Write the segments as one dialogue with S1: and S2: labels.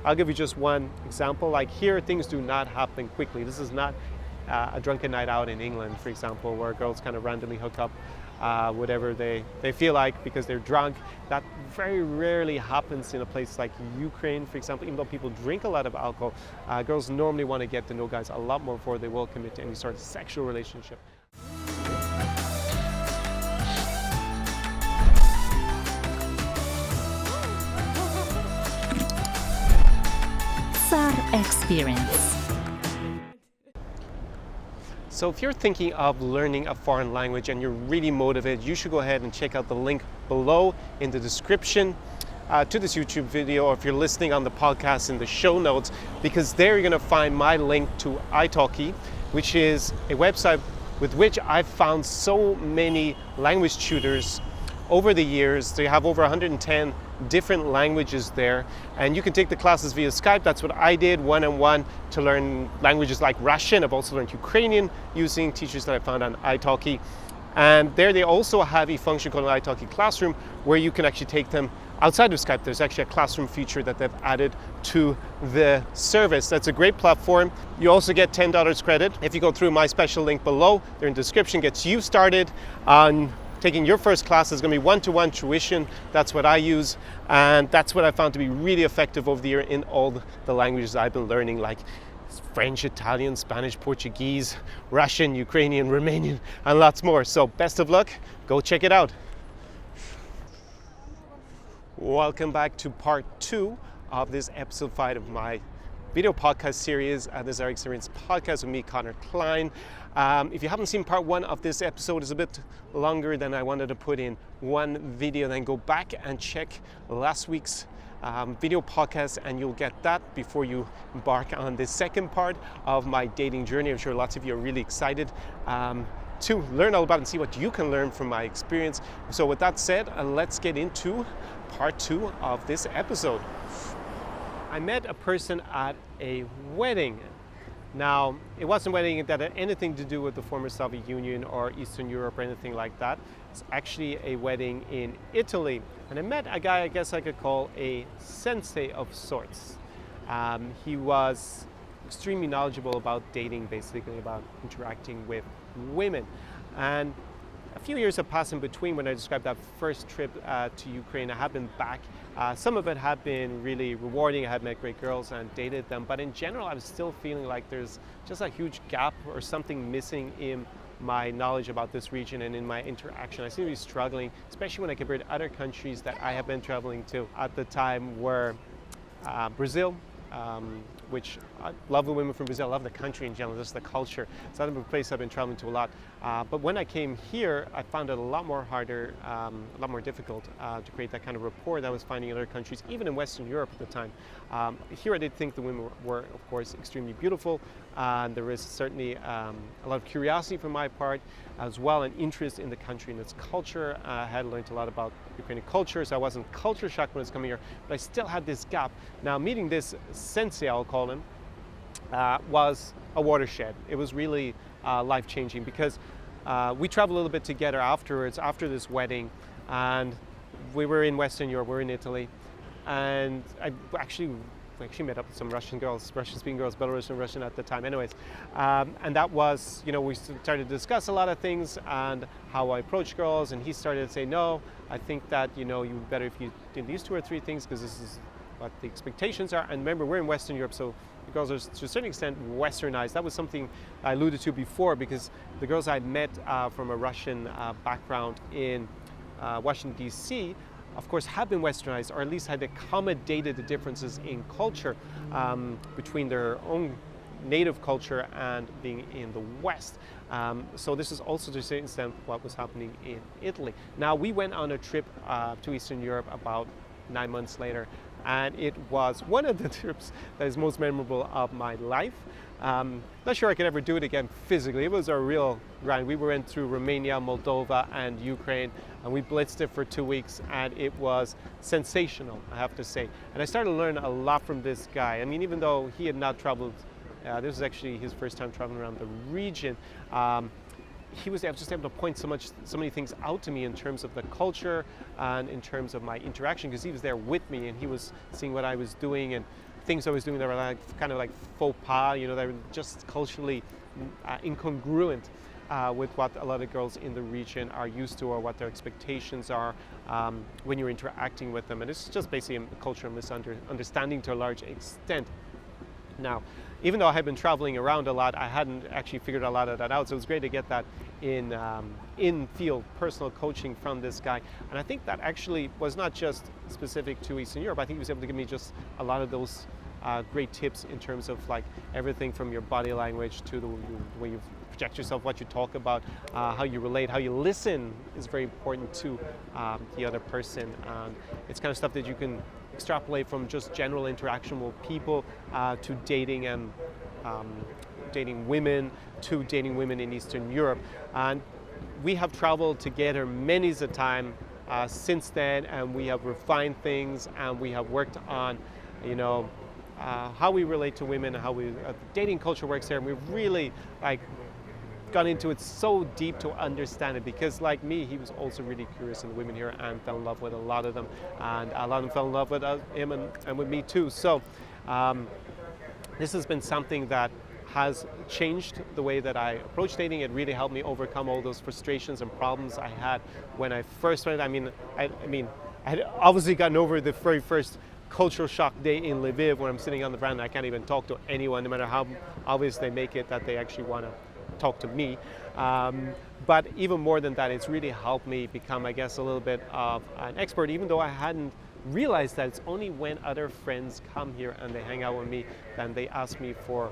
S1: I'll give you just one example. Like here, things do not happen quickly. This is not a drunken night out in England, for example, where girls kind of randomly hook up whatever they feel like because they're drunk. That very rarely happens in a place like Ukraine, for example. Even though people drink a lot of alcohol, girls normally want to get to know guys a lot more before they will commit to any sort of sexual relationship.
S2: SAR Experience.
S1: So if you're thinking of learning a foreign language and you're really motivated, you should go ahead and check out the link below in the description to this YouTube video, or if you're listening on the podcast in the show notes, because there you're going to find my link to italki, which is a website with which I've found so many language tutors over the years. They have over 110 different languages there, and you can take the classes via Skype. That's what I did, one-on-one, to learn languages like Russian. I've also learned Ukrainian using teachers that I found on italki. And there they also have a function called an italki Classroom, where you can actually take them outside of Skype. There's actually a classroom feature that they've added to the service. That's a great platform. You also get $10 credit if you go through my special link below. There in the description, gets you started on taking your first class. Is going to be one-to-one tuition. That's what I use, and that's what I found to be really effective over the year in all the languages I've been learning, like French, Italian, Spanish, Portuguese, Russian, Ukrainian, Romanian, and lots more. So best of luck. Go check it out. Welcome back to part 2 of this episode 5 of my video podcast series. This is our Experience podcast with me, Connor Klein. If you haven't seen part 1 of this episode, it's a bit longer than I wanted to put in one video. Then go back and check last week's video podcast, and you'll get that before you embark on the second part of my dating journey. I'm sure lots of you are really excited to learn all about it and see what you can learn from my experience. So with that said, let's get into part 2 of this episode. I met a person at a wedding. Now, it wasn't a wedding that had anything to do with the former Soviet Union or Eastern Europe or anything like that. It's actually a wedding in Italy. And I met a guy I guess I could call a sensei of sorts. He was extremely knowledgeable about dating, basically about interacting with women. And a few years have passed in between when I described that first trip to Ukraine. I have been back. Some of it had been really rewarding. I had met great girls and dated them. But in general, I was still feeling like there's just a huge gap or something missing in my knowledge about this region and in my interaction. I seem to be struggling, especially when I compare to other countries that I have been traveling to at the time, were Brazil, which I love the women from Brazil. I love the country in general, just the culture. It's not a place I've been traveling to a lot. But when I came here, I found it a lot more harder, a lot more difficult to create that kind of rapport that I was finding in other countries, even in Western Europe at the time. Here I did think the women were, of course, extremely beautiful. There was certainly a lot of curiosity from my part, as well, an interest in the country and its culture. I had learned a lot about Ukrainian culture, so I wasn't culture shocked when I was coming here, but I still had this gap. Now, meeting this sensei, I'll call him, was a watershed. It was really life-changing because we traveled a little bit together afterwards, after this wedding, and we were in Western Europe, we were in Italy, and I actually met up with some Russian girls, Russian-speaking girls, Belarusian, Russian at the time anyways. And that was, we started to discuss a lot of things and how I approach girls, and he started to say, no, I think that, you better if you did these 2 or 3 things, because this is what the expectations are. And remember, we're in Western Europe, so the girls are to a certain extent westernized. That was something I alluded to before, because the girls I met from a Russian background in Washington, D.C., of course, have been westernized, or at least had accommodated the differences in culture between their own native culture and being in the West. So this is also to a certain extent what was happening in Italy. Now, we went on a trip to Eastern Europe about 9 months later, and it was one of the trips that is most memorable of my life. Not sure I could ever do it again physically. It was a real grind. We went through Romania, Moldova, and Ukraine, and we blitzed it for 2 weeks, and it was sensational, I have to say. And I started to learn a lot from this guy. I mean, even though he had not traveled, this was actually his first time traveling around the region, he was just able to point so many things out to me in terms of the culture and in terms of my interaction, because he was there with me and he was seeing what I was doing and things I was doing that were like kind of like faux pas, that were just culturally incongruent with what a lot of girls in the region are used to or what their expectations are when you're interacting with them. And it's just basically a cultural misunderstanding to a large extent. Now, even though I had been traveling around a lot, I hadn't actually figured a lot of that out. So it was great to get that in field personal coaching from this guy. And I think that actually was not just specific to Eastern Europe. I think he was able to give me just a lot of those great tips in terms of like everything from your body language to the way you project yourself, what you talk about, how you relate, how you listen is very important to the other person. It's kind of stuff that you can extrapolate from just general interaction with people to dating and dating women to dating women in Eastern Europe. And we have traveled together many a time since then, and we have refined things, and we have worked on, how we relate to women, how the dating culture works there, and we've really gone into it so deep to understand it, because like me, he was also really curious in the women here and fell in love with a lot of them, and a lot of them fell in love with him and with me too. So this has been something that has changed the way that I approach dating. It really helped me overcome all those frustrations and problems I had when I first went. I had obviously gotten over the very first cultural shock day in Lviv when I'm sitting on the veranda. I can't even talk to anyone, no matter how obvious they make it that they actually want to talk to me. But even more than that, it's really helped me become, I guess, a little bit of an expert, even though I hadn't realized that it's only when other friends come here and they hang out with me, then they ask me for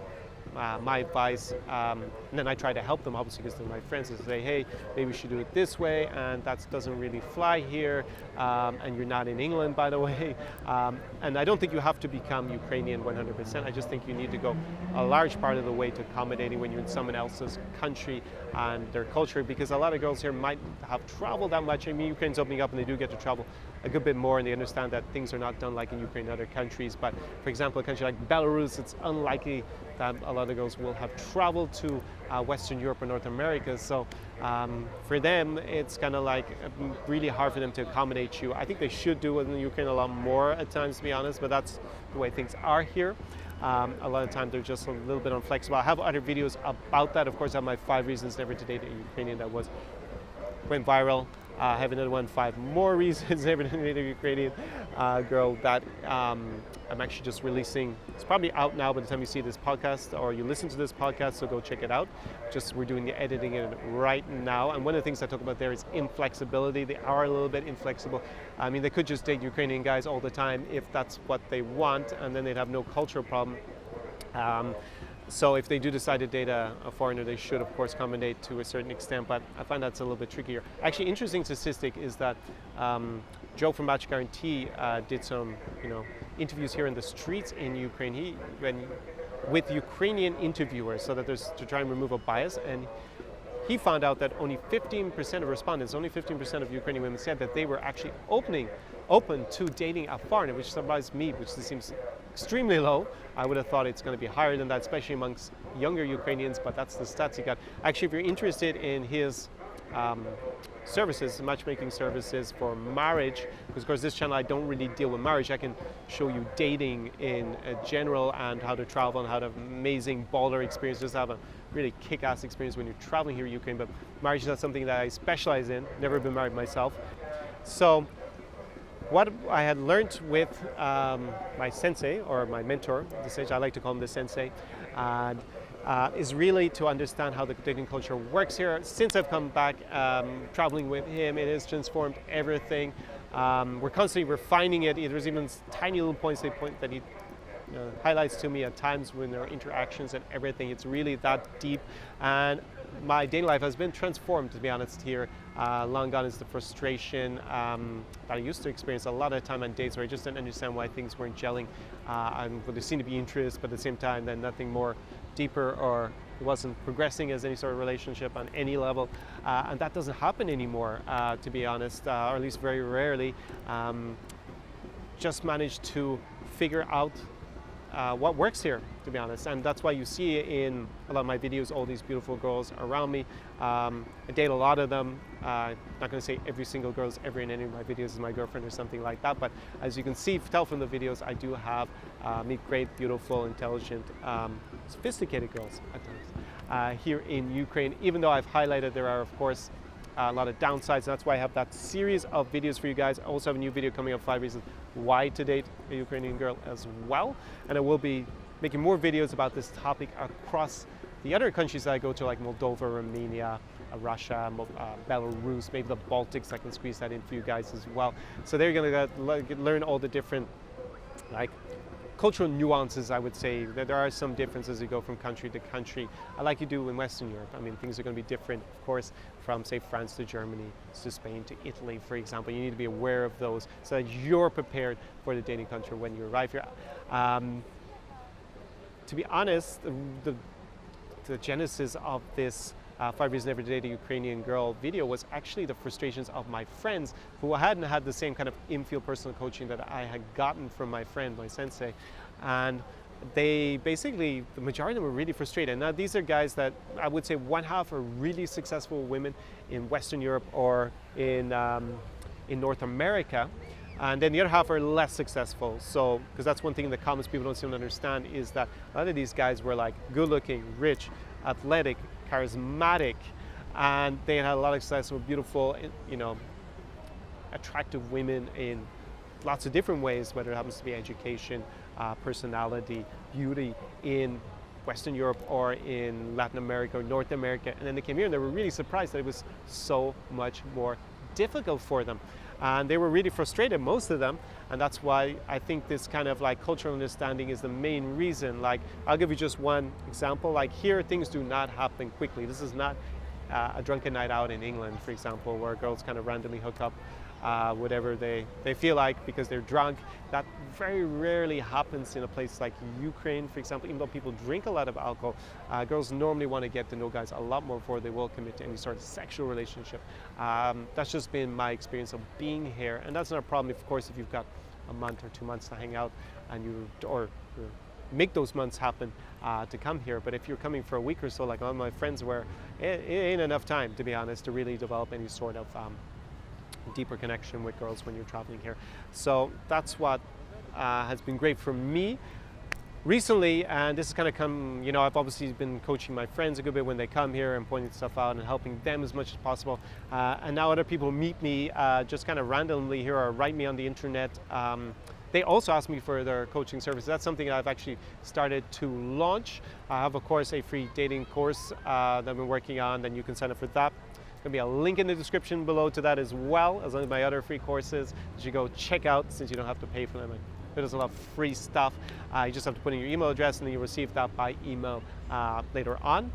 S1: my advice, and then I try to help them, obviously, because they're my friends, and say, hey, maybe we should do it this way, and that doesn't really fly here, and you're not in England, by the way, and I don't think you have to become Ukrainian 100%. I just think you need to go a large part of the way to accommodating when you're in someone else's country and their culture, because a lot of girls here might have traveled that much. Ukraine's opening up and they do get to travel a good bit more, and they understand that things are not done like in Ukraine and other countries. But for example, a country like Belarus, it's unlikely that a lot of girls will have traveled to Western Europe or North America. So for them, it's kind of like really hard for them to accommodate you. I think they should do it in Ukraine a lot more at times, to be honest, but that's the way things are here. A lot of times they're just a little bit inflexible. I have other videos about that. Of course, I have my 5 reasons never to date a Ukrainian that went viral. I have another one, 5 more reasons never to date a Ukrainian girl that I'm actually just releasing. It's probably out now by the time you see this podcast or you listen to this podcast, so go check it out. We're doing the editing in it right now. And one of the things I talk about there is inflexibility. They are a little bit inflexible. I mean, they could just date Ukrainian guys all the time if that's what they want, and then they'd have no cultural problem. So if they do decide to date a foreigner, they should, of course, accommodate to a certain extent, but I find that's a little bit trickier. Actually, interesting statistic is that Joe from Match Guarantee did some, interviews here in the streets in Ukraine. He went with Ukrainian interviewers so that to try and remove a bias, and he found out that only 15% of respondents, only 15% of Ukrainian women said that they were actually open to dating a foreigner, which surprised me, which seems extremely low. I would have thought it's going to be higher than that, especially amongst younger Ukrainians, but that's the stats he got. Actually, if you're interested in his services, matchmaking services for marriage, because of course this channel I don't really deal with marriage. I can show you dating in general and how to travel and how to have amazing baller experiences, have a really kick-ass experience when you're traveling here in Ukraine, but marriage is not something that I specialize in, never been married myself. So what I had learned with my sensei, or my mentor at this stage, I like to call him the sensei, is really to understand how the dating culture works here. Since I've come back traveling with him, it has transformed everything. We're constantly refining it. There's even tiny little points that he highlights to me at times when there are interactions and everything. It's really that deep. And my dating life has been transformed, to be honest, here. Long gone is the frustration that I used to experience a lot of time on dates where I just didn't understand why things weren't gelling. And there seemed to be interest, but at the same time, then nothing more deeper, or it wasn't progressing as any sort of relationship on any level. And that doesn't happen anymore, to be honest, or at least very rarely. Just managed to figure out what works here, to be honest. And that's why you see in a lot of my videos all these beautiful girls around me. I date a lot of them. Not going to say every single girl is ever in any of my videos is my girlfriend or something like that, but as you can tell from the videos, I do have meet great, beautiful, intelligent, sophisticated girls at times here in Ukraine. Even though I've highlighted there are, of course, a lot of downsides. That's why I have that series of videos for you guys. I also have a new video coming up, 5 reasons why to date a Ukrainian girl as well. And I will be making more videos about this topic across the other countries that I go to, like Moldova, Romania, Russia, Belarus, maybe the Baltics. I can squeeze that in for you guys as well. So they're going to learn all the different, like, cultural nuances. I would say that there are some differences as you go from country to country, like you do in Western Europe. I mean, things are going to be different, of course, from, say, France to Germany to Spain to Italy, for example. You need to be aware of those so that you're prepared for the dating country when you arrive here. To be honest, the genesis of this 5 Reasons Never to Date a Ukrainian Girl video was actually the frustrations of my friends who hadn't had the same kind of infield personal coaching that I had gotten from my friend, my sensei. And they basically, the majority of them were really frustrated. Now these are guys that I would say one half are really successful women in Western Europe or in North America. And then the other half are less successful. So, because that's one thing that common people don't seem to understand is that a lot of these guys were like good looking, rich, athletic, charismatic, and they had a lot of success with beautiful, you know, attractive women in lots of different ways, whether it happens to be education, personality, beauty in Western Europe or in Latin America or North America. And then they came here and they were really surprised that it was so much more difficult for them. And they were really frustrated, most of them, and that's why I think this kind of like cultural understanding is the main reason. Like, I'll give you just one example. Like here, things do not happen quickly. This is not a drunken night out in England, for example, where girls kind of randomly hook up whatever they feel like because they're drunk. That very rarely happens in a place like Ukraine, for example. Even though people drink a lot of alcohol, girls normally want to get to know guys a lot more before they will commit to any sort of sexual relationship. That's just been my experience of being here, and that's not a problem, of course, if you've got a month or 2 months to hang out and or make those months happen to come here. But if you're coming for a week or so, like all of my friends were, it ain't enough time, to be honest, to really develop any sort of deeper connection with girls when you're traveling here. So that's what has been great for me recently, and this has kind of come, you know, I've obviously been coaching my friends a good bit when they come here and pointing stuff out and helping them as much as possible. And now other people meet me just kind of randomly here or write me on the internet. They also ask me for their coaching services. That's something I've actually started to launch. I have, of course, a free dating course that I've been working on, then you can sign up for that. There'll be a link in the description below to that as well, as well as my other free courses that you go check out since you don't have to pay for them. There's a lot of free stuff. You just have to put in your email address and then you'll receive that by email later on.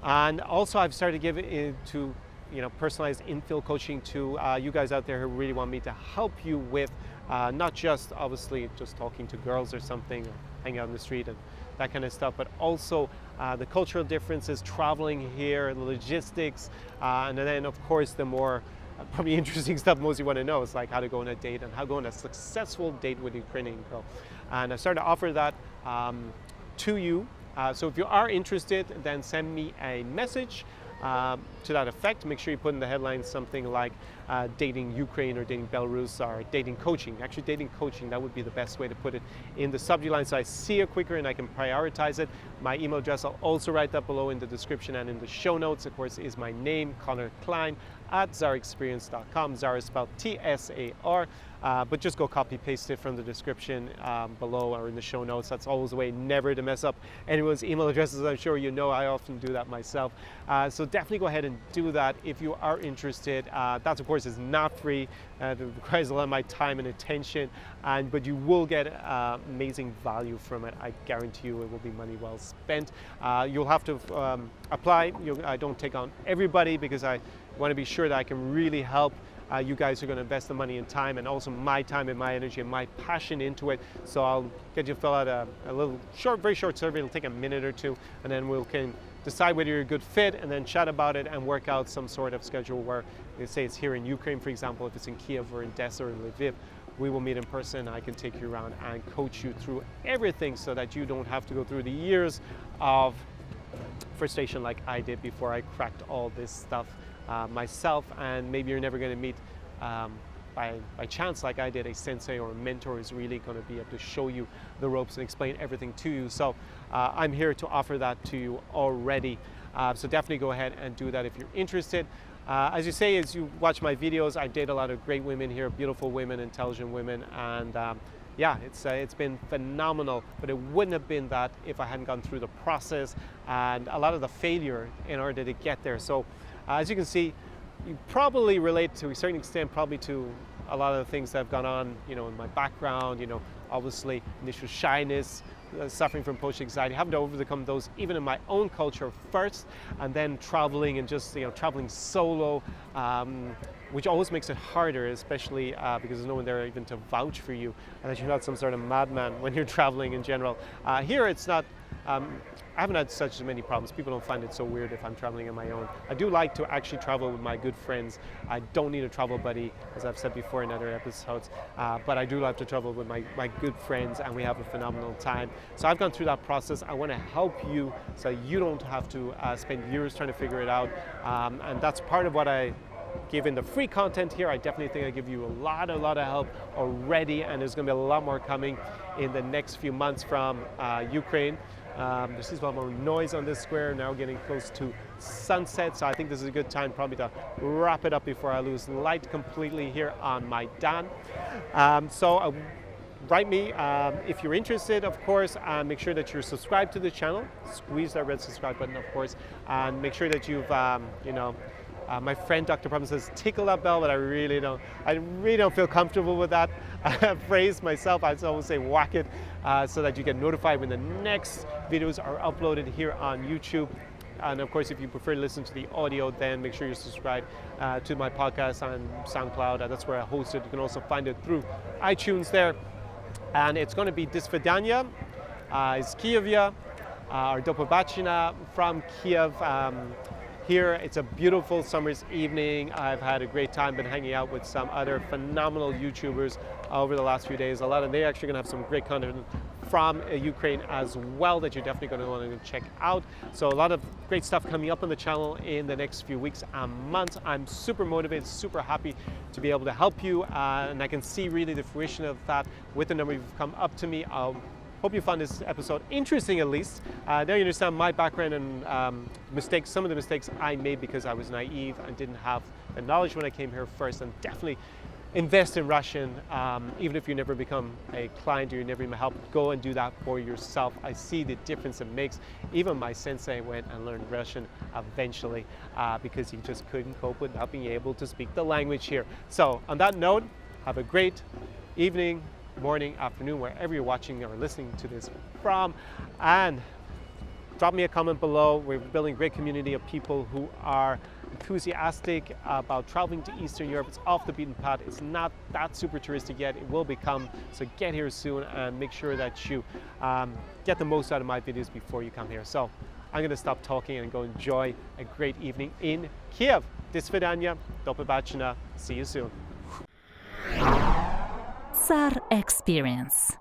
S1: And also I've started giving it to, you know, personalized infill coaching to you guys out there who really want me to help you with not just obviously just talking to girls or something, or hanging out in the street and that kind of stuff, but also the cultural differences, traveling here, the logistics, and then of course the more probably interesting stuff most of you want to know is like how to go on a date and how to go on a successful date with a Ukrainian girl. And I've started to offer that to you. So if you are interested, then send me a message to that effect. Make sure you put in the headline something like dating Ukraine or dating Belarus or dating coaching. Actually, dating coaching, that would be the best way to put it in the subject line so I see it quicker and I can prioritize it. My email address, I'll also write that below in the description and in the show notes, of course, is my name, Connor Klein, at ZaraExperience.com. Zara is spelled T-S-A-R. But just go copy paste it from the description below or in the show notes. That's always a way never to mess up anyone's email addresses. I'm sure you know I often do that myself. So definitely go ahead and do that if you are interested. That of course is not free. It requires a lot of my time and attention, but you will get amazing value from it. I guarantee you it will be money well spent. You'll have to apply. I don't take on everybody because I want to be sure that I can really help you guys are going to invest the money and time, and also my time and my energy and my passion into it. So I'll get you to fill out a little short, very short survey. It'll take a minute or two, and then we can decide whether you're a good fit and then chat about it and work out some sort of schedule where they say it's here in Ukraine, for example, if it's in Kiev or in Odessa or in Lviv we will meet in person. I can take you around and coach you through everything so that you don't have to go through the years of frustration like I did before I cracked all this stuff myself. And maybe you're never going to meet by chance like I did a sensei or a mentor who's really going to be able to show you the ropes and explain everything to you. So I'm here to offer that to you already. So definitely go ahead and do that if you're interested. As you say, as you watch my videos, I date a lot of great women here, beautiful women, intelligent women, and yeah, it's been phenomenal, but it wouldn't have been that if I hadn't gone through the process and a lot of the failure in order to get there. So as you can see, you probably relate to a certain extent probably to a lot of the things that have gone on, you know, in my background, you know, obviously initial shyness, suffering from post anxiety, having to overcome those even in my own culture first, and then traveling and just, you know, traveling solo, which always makes it harder, especially because there's no one there even to vouch for you, and that you're not some sort of madman when you're traveling in general. Here it's not, I haven't had such many problems. People don't find it so weird if I'm traveling on my own. I do like to actually travel with my good friends. I don't need a travel buddy, as I've said before in other episodes, but I do love to travel with my good friends, and we have a phenomenal time. So I've gone through that process. I want to help you so you don't have to spend years trying to figure it out, and that's part of what I give in the free content here. I definitely think I give you a lot of help already, and there's going to be a lot more coming in the next few months from Ukraine. There seems a lot more noise on this square, now getting close to sunset, so I think this is a good time probably to wrap it up before I lose light completely here on Maidan. So write me if you're interested, of course, and make sure that you're subscribed to the channel. Squeeze that red subscribe button, of course, and make sure that you've, you know, my friend Dr. Problem says tickle that bell, but I really don't feel comfortable with that phrase myself. I always say whack it, so that you get notified when the next videos are uploaded here on YouTube. And of course, if you prefer to listen to the audio, then make sure you subscribe to my podcast on SoundCloud. That's where I host it. You can also find it through iTunes there. And it's going to be До свидания из Киева, or Do побачення from Kiev. Here, it's a beautiful summer's evening. I've had a great time, been hanging out with some other phenomenal YouTubers over the last few days. A lot of, they're actually gonna have some great content from Ukraine as well that you're definitely gonna wanna check out. So a lot of great stuff coming up on the channel in the next few weeks and months. I'm super motivated, super happy to be able to help you, and I can see really the fruition of that with the number you've come up to me. Hope you found this episode interesting, at least. Now you understand my background and mistakes, some of the mistakes I made because I was naive and didn't have the knowledge when I came here first. And definitely invest in Russian, even if you never become a client or you never even help, go and do that for yourself. I see the difference it makes. Even my sensei went and learned Russian eventually because he just couldn't cope with not being able to speak the language here. So on that note, have a great evening, morning, afternoon, wherever you're watching or listening to this from, and drop me a comment below. We're building a great community of people who are enthusiastic about traveling to Eastern Europe. It's off the beaten path. It's not that super touristic yet. It will become, so get here soon and make sure that you get the most out of my videos before you come here. So I'm going to stop talking and go enjoy a great evening in Kiev. До свидания, до побачення, see you soon.
S2: SAR Experience.